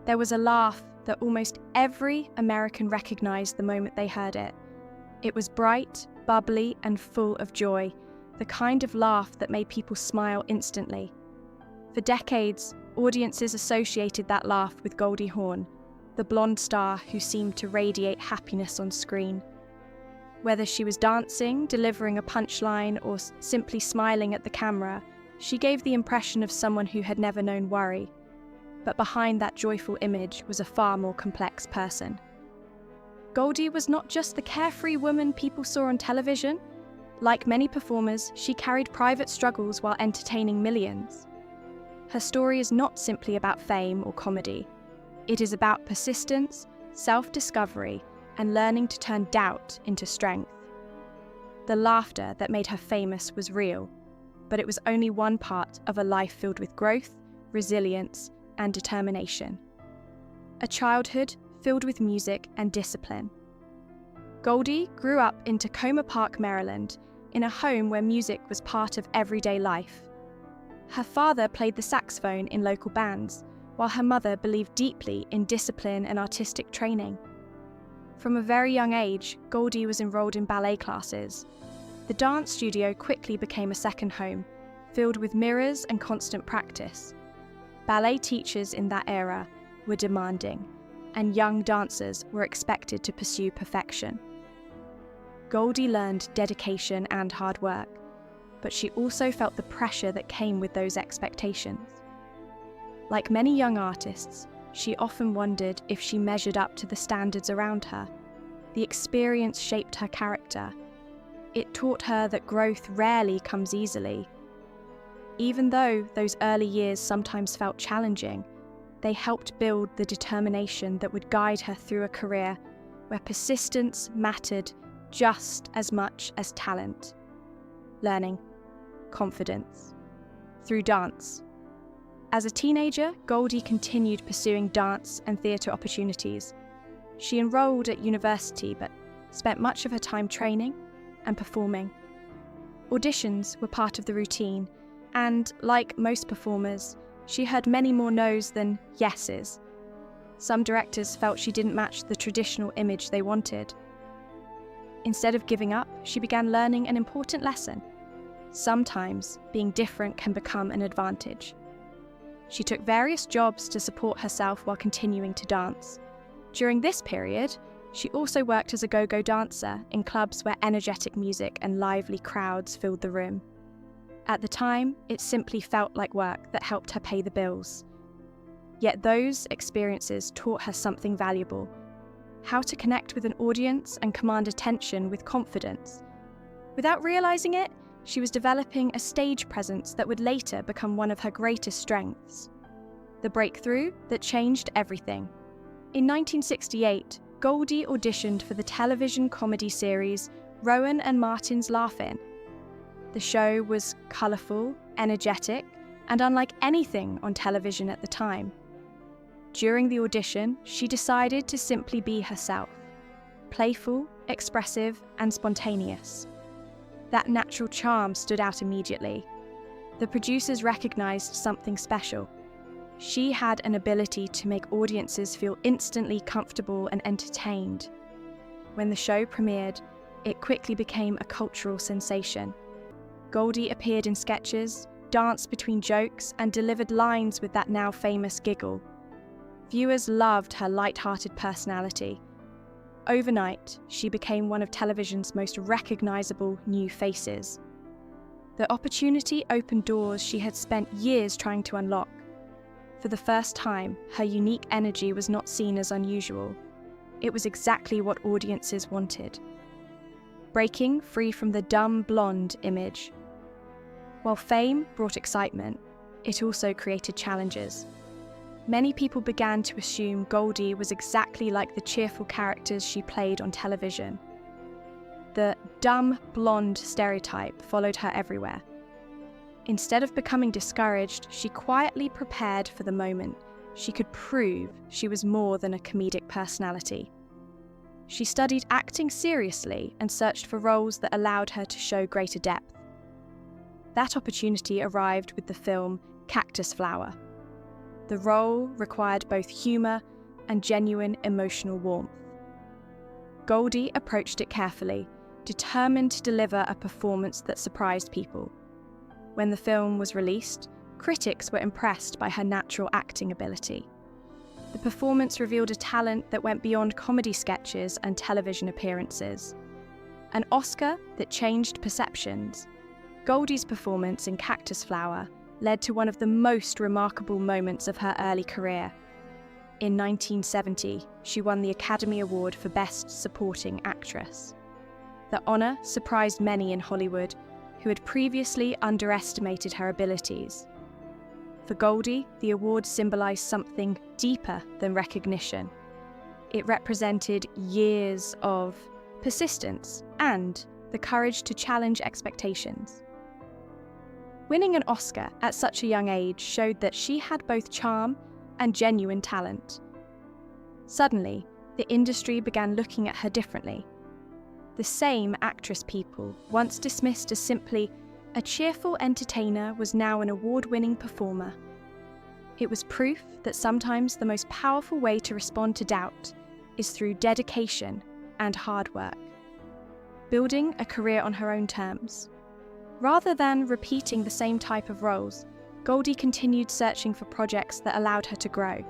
There was a laugh that almost every American recognized the moment they heard it. It was bright, bubbly, and full of joy, the kind of laugh that made people smile instantly. For decades, audiences associated that laugh with Goldie Hawn, the blonde star who seemed to radiate happiness on screen. Whether she was dancing, delivering a punchline, or simply smiling at the camera, she gave the impression of someone who had never known worry. But behind that joyful image was a far more complex person. Goldie was not just the carefree woman people saw on television. Like many performers, she carried private struggles while entertaining millions. Her story is not simply about fame or comedy. It is about persistence, self-discovery, and learning to turn doubt into strength. The laughter that made her famous was real, but it was only one part of a life filled with growth, resilience, and determination. A childhood filled with music and discipline. Goldie grew up in Tacoma Park, Maryland, in a home where music was part of everyday life. Her father played the saxophone in local bands, while her mother believed deeply in discipline and artistic training. From a very young age, Goldie was enrolled in ballet classes. The dance studio quickly became a second home, filled with mirrors and constant practice. Ballet teachers in that era were demanding, and young dancers were expected to pursue perfection. Goldie learned dedication and hard work, but she also felt the pressure that came with those expectations. Like many young artists, she often wondered if she measured up to the standards around her. The experience shaped her character. It taught her that growth rarely comes easily. Even though those early years sometimes felt challenging, they helped build the determination that would guide her through a career where persistence mattered just as much as talent. Learning, confidence, through dance. As a teenager, Goldie continued pursuing dance and theatre opportunities. She enrolled at university but spent much of her time training and performing. Auditions were part of the routine, and like most performers, she heard many more no's than yeses. Some directors felt she didn't match the traditional image they wanted. Instead of giving up, she began learning an important lesson. Sometimes being different can become an advantage. She took various jobs to support herself while continuing to dance. During this period, she also worked as a go-go dancer in clubs where energetic music and lively crowds filled the room. At the time, it simply felt like work that helped her pay the bills. Yet those experiences taught her something valuable: how to connect with an audience and command attention with confidence. Without realizing it, she was developing a stage presence that would later become one of her greatest strengths. The breakthrough that changed everything. In 1968, Goldie auditioned for the television comedy series Rowan and Martin's Laugh-In. The show was colourful, energetic, and unlike anything on television at the time. During the audition, she decided to simply be herself, playful, expressive, and spontaneous. That natural charm stood out immediately. The producers recognized something special. She had an ability to make audiences feel instantly comfortable and entertained. When the show premiered, it quickly became a cultural sensation. Goldie appeared in sketches, danced between jokes, and delivered lines with that now famous giggle. Viewers loved her light-hearted personality. Overnight, she became one of television's most recognizable new faces. The opportunity opened doors she had spent years trying to unlock. For the first time, her unique energy was not seen as unusual. It was exactly what audiences wanted. Breaking free from the dumb blonde image. While fame brought excitement, it also created challenges. Many people began to assume Goldie was exactly like the cheerful characters she played on television. The dumb blonde stereotype followed her everywhere. Instead of becoming discouraged, she quietly prepared for the moment she could prove she was more than a comedic personality. She studied acting seriously and searched for roles that allowed her to show greater depth. That opportunity arrived with the film Cactus Flower. The role required both humour and genuine emotional warmth. Goldie approached it carefully, determined to deliver a performance that surprised people. When the film was released, critics were impressed by her natural acting ability. The performance revealed a talent that went beyond comedy sketches and television appearances. An Oscar that changed perceptions, Goldie's performance in Cactus Flower led to one of the most remarkable moments of her early career. In 1970, she won the Academy Award for Best Supporting Actress. The honour surprised many in Hollywood who had previously underestimated her abilities. For Goldie, the award symbolised something deeper than recognition. It represented years of persistence and the courage to challenge expectations. Winning an Oscar at such a young age showed that she had both charm and genuine talent. Suddenly, the industry began looking at her differently. The same actress people, once dismissed as simply a cheerful entertainer, was now an award-winning performer. It was proof that sometimes the most powerful way to respond to doubt is through dedication and hard work. Building a career on her own terms. Rather than repeating the same type of roles, Goldie continued searching for projects that allowed her to grow.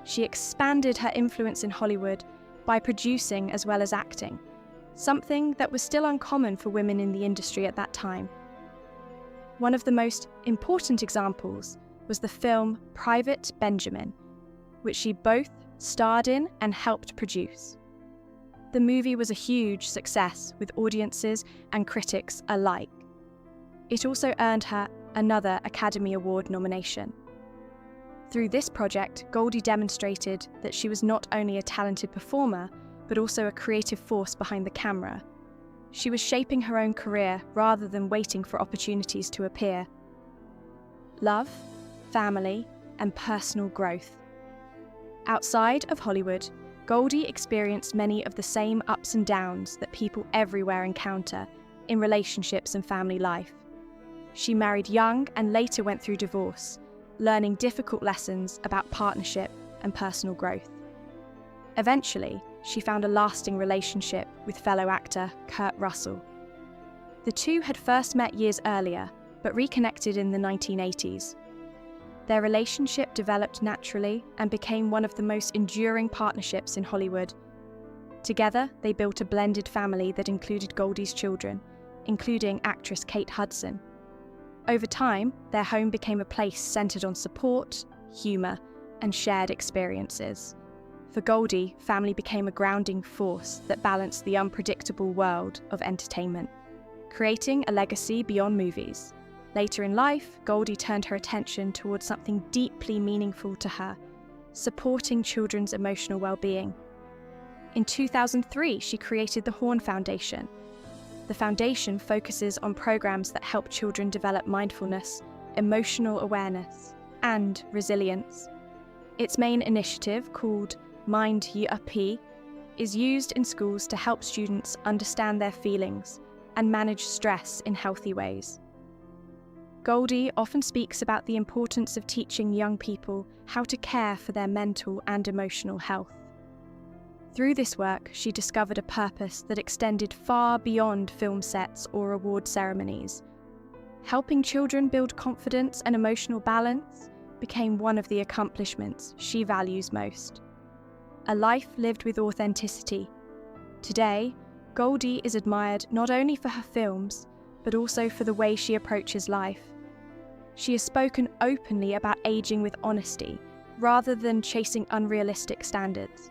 She expanded her influence in Hollywood by producing as well as acting, something that was still uncommon for women in the industry at that time. One of the most important examples was the film Private Benjamin, which she both starred in and helped produce. The movie was a huge success with audiences and critics alike. It also earned her another Academy Award nomination. Through this project, Goldie demonstrated that she was not only a talented performer, but also a creative force behind the camera. She was shaping her own career rather than waiting for opportunities to appear. Love, family, and personal growth. Outside of Hollywood, Goldie experienced many of the same ups and downs that people everywhere encounter in relationships and family life. She married young and later went through divorce, learning difficult lessons about partnership and personal growth. Eventually, she found a lasting relationship with fellow actor Kurt Russell. The two had first met years earlier, but reconnected in the 1980s. Their relationship developed naturally and became one of the most enduring partnerships in Hollywood. Together, they built a blended family that included Goldie's children, including actress Kate Hudson. Over time, their home became a place centered on support, humor, and shared experiences. For Goldie, family became a grounding force that balanced the unpredictable world of entertainment, creating a legacy beyond movies. Later in life, Goldie turned her attention towards something deeply meaningful to her, supporting children's emotional well-being. In 2003, she created the Hawn Foundation. The foundation focuses on programs that help children develop mindfulness, emotional awareness, and resilience. Its main initiative, called Mind Ye Uppy, is used in schools to help students understand their feelings and manage stress in healthy ways. Goldie often speaks about the importance of teaching young people how to care for their mental and emotional health. Through this work, she discovered a purpose that extended far beyond film sets or award ceremonies. Helping children build confidence and emotional balance became one of the accomplishments she values most. A life lived with authenticity. Today, Goldie is admired not only for her films, but also for the way she approaches life. She has spoken openly about aging with honesty, rather than chasing unrealistic standards.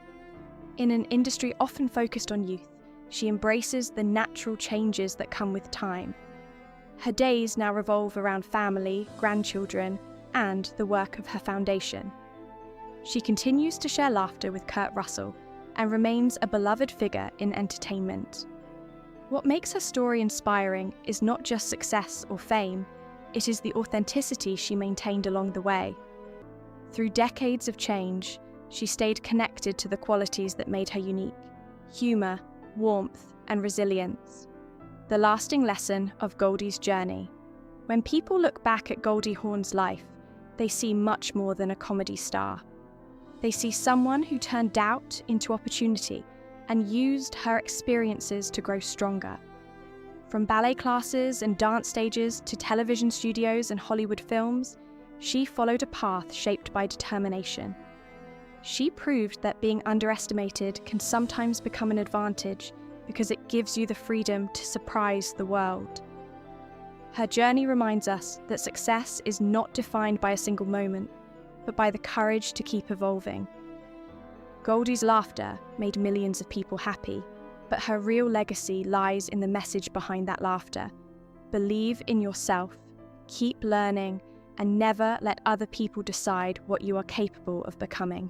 In an industry often focused on youth, she embraces the natural changes that come with time. Her days now revolve around family, grandchildren, and the work of her foundation. She continues to share laughter with Kurt Russell and remains a beloved figure in entertainment. What makes her story inspiring is not just success or fame, it is the authenticity she maintained along the way. Through decades of change, she stayed connected to the qualities that made her unique: humor, warmth, and resilience. The lasting lesson of Goldie's journey. When people look back at Goldie Hawn's life, they see much more than a comedy star. They see someone who turned doubt into opportunity and used her experiences to grow stronger. From ballet classes and dance stages to television studios and Hollywood films, she followed a path shaped by determination. She proved that being underestimated can sometimes become an advantage because it gives you the freedom to surprise the world. Her journey reminds us that success is not defined by a single moment, but by the courage to keep evolving. Goldie's laughter made millions of people happy, but her real legacy lies in the message behind that laughter. Believe in yourself, keep learning, and never let other people decide what you are capable of becoming.